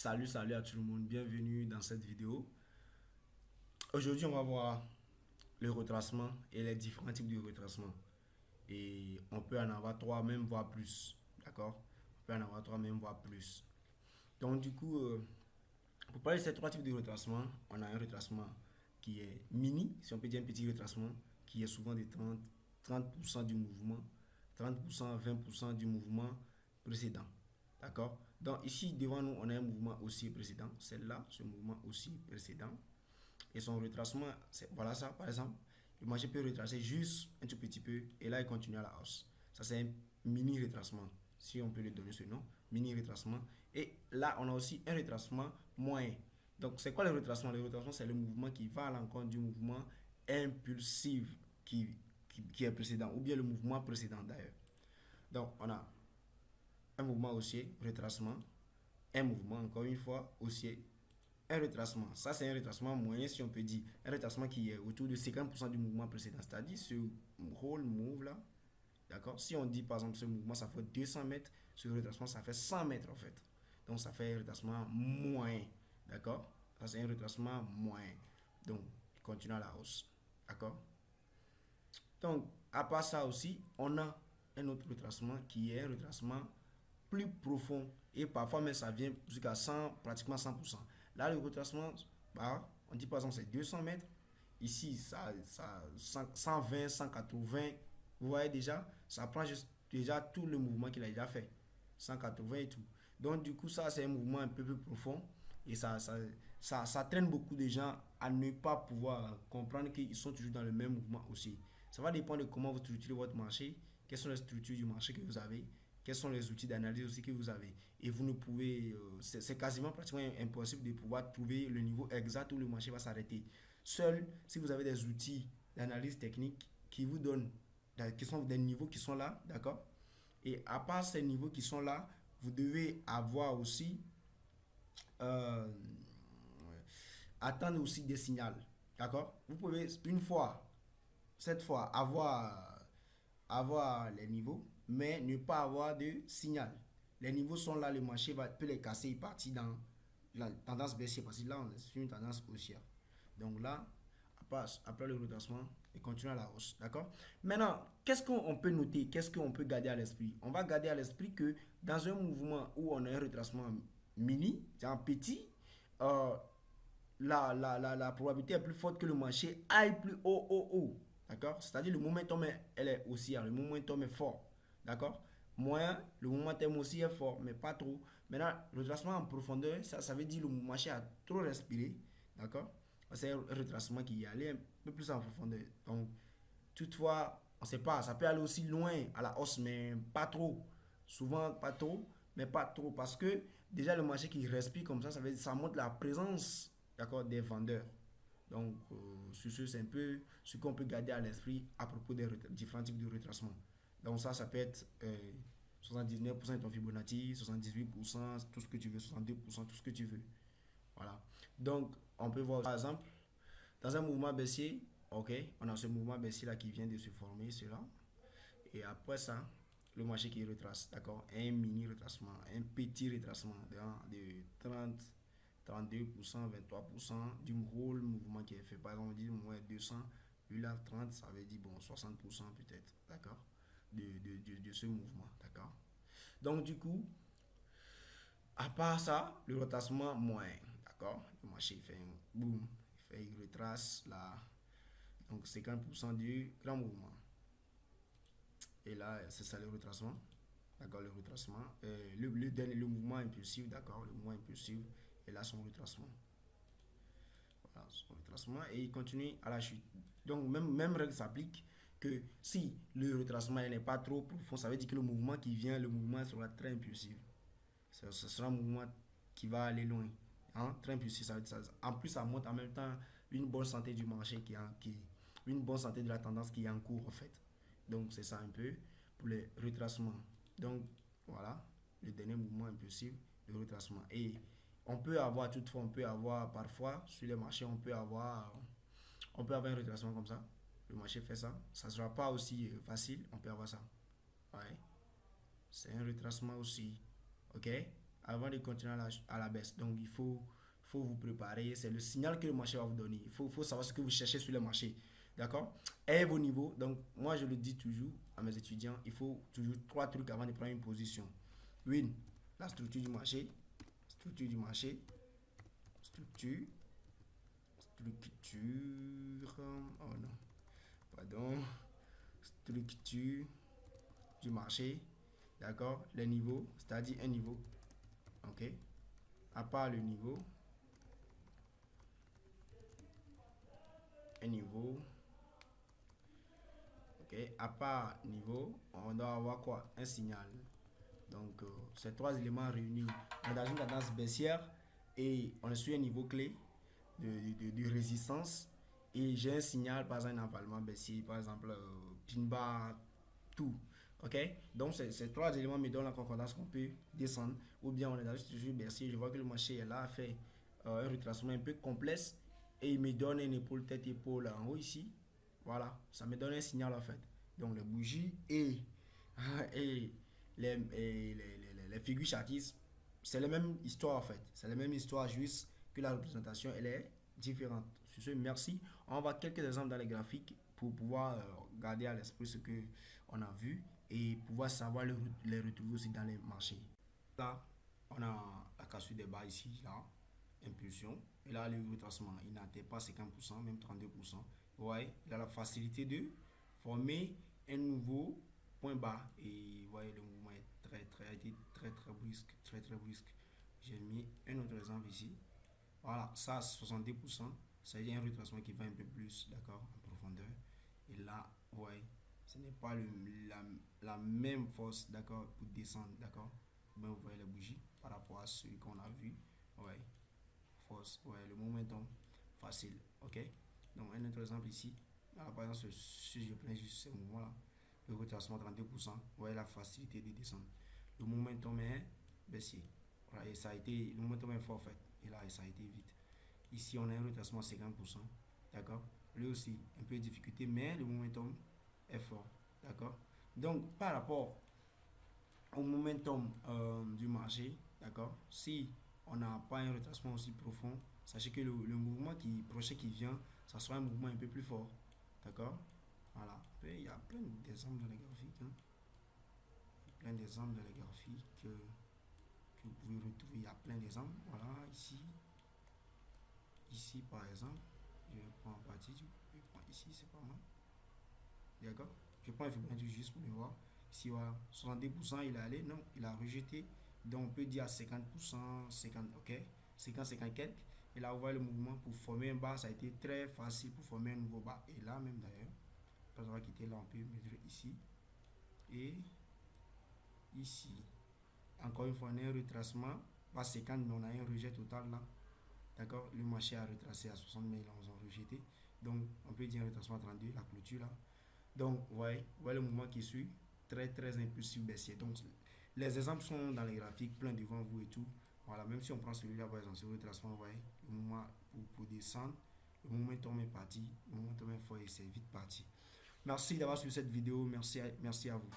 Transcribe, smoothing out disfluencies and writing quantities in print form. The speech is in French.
Salut à tout le monde, bienvenue dans cette vidéo. Aujourd'hui, on va voir le retracement et les différents types de retracement. Et on peut en avoir trois, même voire plus. D'accord? On peut en avoir trois, même voire plus. Donc, du coup, pour parler de ces trois types de retracement, on a un retracement qui est mini, si on peut dire un petit retracement, qui est souvent de 30% du mouvement, 30%, 20% du mouvement précédent. D'accord? Donc ici, devant nous, on a un mouvement haussier précédent. Celle-là, ce mouvement haussier précédent. Et son retracement, voilà ça, par exemple. Le marché peut retracer juste un tout petit peu et là, il continue à la hausse. Ça, c'est un mini retracement, si on peut lui donner ce nom. Mini retracement. Et là, on a aussi un retracement moyen. Donc, c'est quoi le retracement? Le retracement, c'est le mouvement qui va à l'encontre du mouvement impulsif qui est précédent, ou bien le mouvement précédent d'ailleurs. Donc, on a un mouvement haussier, retracement, un mouvement, encore une fois, haussier, un retracement. Ça, c'est un retracement moyen, si on peut dire. Un retracement qui est autour de 50% du mouvement précédent. C'est-à-dire ce whole move là. D'accord? Si on dit par exemple ce mouvement, ça fait 200 mètres, ce retracement, ça fait 100 mètres en fait. Donc, ça fait un retracement moyen. D'accord? Ça, c'est un retracement moyen. Donc, il continue à la hausse. D'accord? Donc, à part ça aussi, on a un autre retracement qui est un retracement plus profond et parfois même ça vient jusqu'à 100, pratiquement 100%. Là, le retracement, bah, on dit par exemple c'est 200 mètres. Ici, ça 120, 180. Vous voyez déjà, ça prend juste, déjà tout le mouvement qu'il a déjà fait. 180 et tout. Donc, du coup, ça, c'est un mouvement un peu plus profond. Et ça traîne beaucoup de gens à ne pas pouvoir comprendre qu'ils sont toujours dans le même mouvement aussi. Ça va dépendre de comment vous structurez votre marché, quelles sont les structures du marché que vous avez, quels sont les outils d'analyse aussi que vous avez. Et vous ne pouvez, c'est quasiment pratiquement impossible de pouvoir trouver le niveau exact où le marché va s'arrêter. Seul si vous avez des outils d'analyse technique qui vous donnent, qui sont des niveaux qui sont là, d'accord? Et à part ces niveaux qui sont là, vous devez avoir aussi euh, attendre aussi des signaux. D'accord? Vous pouvez une fois, cette fois, avoir les niveaux, mais ne pas avoir de signal. Les niveaux sont là, le marché peut les casser et partir dans la tendance baissière parce que là, on est sur une tendance haussière. Donc là, après le redressement, il continue à la hausse. D'accord? Maintenant, qu'est-ce qu'on peut noter? Qu'est-ce qu'on peut garder à l'esprit? On va garder à l'esprit que dans un mouvement où on a un retracement mini, c'est un petit, euh, la probabilité est plus forte que le marché aille plus haut. D'accord? C'est-à-dire le momentum elle est haussière, le momentum est fort. D'accord? Moins, le momentum aussi est fort, mais pas trop. Maintenant, le retracement en profondeur, ça veut dire le marché a trop respiré. D'accord? C'est un retracement qui est allé un peu plus en profondeur. Donc, toutefois, on ne sait pas, ça peut aller aussi loin à la hausse, mais pas trop. Souvent, pas trop, mais pas trop. Parce que déjà, le marché qui respire comme ça veut dire, ça montre la présence, d'accord, des vendeurs. Donc, sur ce, c'est un peu ce qu'on peut garder à l'esprit à propos des différents types de retracements. Donc, ça peut être 79% de ton Fibonacci, 78%, tout ce que tu veux, 62%, tout ce que tu veux. Voilà. Donc, on peut voir, par exemple, dans un mouvement baissier, ok, on a ce mouvement baissier là qui vient de se former, cela. Et après ça, le marché qui retrace, d'accord, un mini retracement, un petit retracement de 30, 32%, 23% du whole mouvement qui est fait. Par exemple, on dit moins 200, lui là 30, ça veut dire bon 60% peut-être, d'accord, de ce mouvement, d'accord. Donc du coup, à part ça, le retracement moyen, d'accord, le marché fait un boom, il retrace là, donc 50% du grand mouvement. Et là, c'est ça le retracement. D'accord, le retracement. Le mouvement impulsif, d'accord, le mouvement impulsif. Et là, son retracement. Voilà, son retracement. Et il continue à la chute. Donc, même règle s'applique que si le retracement n'est pas trop profond, ça veut dire que le mouvement qui vient, le mouvement sera très impulsif. Ce sera un mouvement qui va aller loin. Hein? Très impulsif. En plus, ça montre en même temps une bonne santé du marché une bonne santé de la tendance qui est en cours en fait. Donc c'est ça un peu pour les retracements. Donc voilà, le dernier mouvement impulsif, le retracement. Et on peut avoir toutefois, on peut avoir parfois sur les marchés, on peut avoir un retracement comme ça. Le marché fait ça. Ça ne sera pas aussi facile, on peut avoir ça. Ouais. C'est un retracement aussi. Ok? avant de continuer à la baisse. Donc, il faut vous préparer. C'est le signal que le marché va vous donner. Il faut savoir ce que vous cherchez sur le marché. D'accord? Et vos niveaux. Donc, moi, je le dis toujours à mes étudiants, il faut toujours 3 trucs avant de prendre une position. Une, la structure du marché. Structure du marché. Structure. Oh non. Pardon. Structure du marché. D'accord? Les niveaux, c'est-à-dire un niveau. Ok? À part le niveau. Un niveau. Ok? À part niveau, on doit avoir quoi? Un signal. Donc, ces trois éléments réunis, on est dans une tendance baissière et on est sur un niveau clé de résistance. Et j'ai un signal, par exemple, un avalement baissier, par exemple, pin bar, tout. Ok? Donc, ces trois éléments me donnent la concordance qu'on peut descendre. Ou bien on est dans une structure baissière, je vois que le marché est là, a fait un retracement un peu complexe et il me donne une épaule, tête-épaule en haut ici. Voilà, ça me donne un signal en fait. Donc, les bougies et, et les figures chartistes, c'est la même histoire en fait. C'est la même histoire, juste que la représentation, elle est différente. Sur ce, merci. On va voir quelques exemples dans les graphiques pour pouvoir garder à l'esprit ce que on a vu et pouvoir savoir les retrouver aussi dans les marchés. Là, on a la cassure des bas ici, là, impulsion. Et là, le retracement, il n'atteint pas 50%, même 32%. Vous voyez, il a la facilité de former un nouveau point bas. Et vous voyez, le mouvement est très brusque, très brusque. J'ai mis un autre exemple ici. Voilà, ça 70%, ça veut dire un retracement qui va un peu plus, d'accord, en profondeur. Et là, ouais, ce n'est pas la même force, d'accord, pour descendre, d'accord. Ben, vous voyez les bougies par rapport à celui qu'on a vu, ouais, force, ouais, le momentum facile, ok. Donc, un autre exemple ici, là, par exemple, si je prends juste ce mouvement-là, le retracement 32%, vous voyez la facilité de descendre. Le momentum est baissier, voilà, et ça a été, le momentum est fort en fait. Et là, ça a été vite. Ici, on a un retracement à 50%. D'accord? Lui aussi, un peu de difficulté, mais le momentum est fort. D'accord? Donc, par rapport au momentum du marché, d'accord? Si on n'a pas un retracement aussi profond, sachez que le mouvement prochain qui vient, ça sera un mouvement un peu plus fort. D'accord? Voilà. Après, il y a plein d'exemples dans les graphiques. Hein. Plein d'exemples dans les graphiques que vous pouvez retrouver. Il y a plein d'exemples. Voilà, ici. Ici, par exemple, je prends en partie, je prends ici, c'est pas mal. D'accord? Je prends un Fibonacci juste pour le voir. Ici, voilà, 70%, il est allé, non, il a rejeté. Donc, on peut dire à 50%, 50, ok, 50, 50 quelques. Et là, on voit le mouvement pour former un bas, ça a été très facile pour former un nouveau bas. Et là, même d'ailleurs, on va quitter là, on peut mettre ici. Et ici. Encore une fois, on a un retracement, pas 50, mais on a un rejet total là. D'accord? Le marché a retracé à 60, mais ils ont rejeté. Donc, on peut dire un retracement à 32, la clôture là. Donc, vous voyez le mouvement qui suit, très impulsif baissier. Donc, les exemples sont dans les graphiques, plein devant vous et tout. Voilà, même si on prend celui-là, par exemple, ce retracement, vous voyez, le mouvement pour descendre, le momentum est parti, le momentum est fort et c'est vite parti. Merci d'avoir suivi cette vidéo, merci à vous.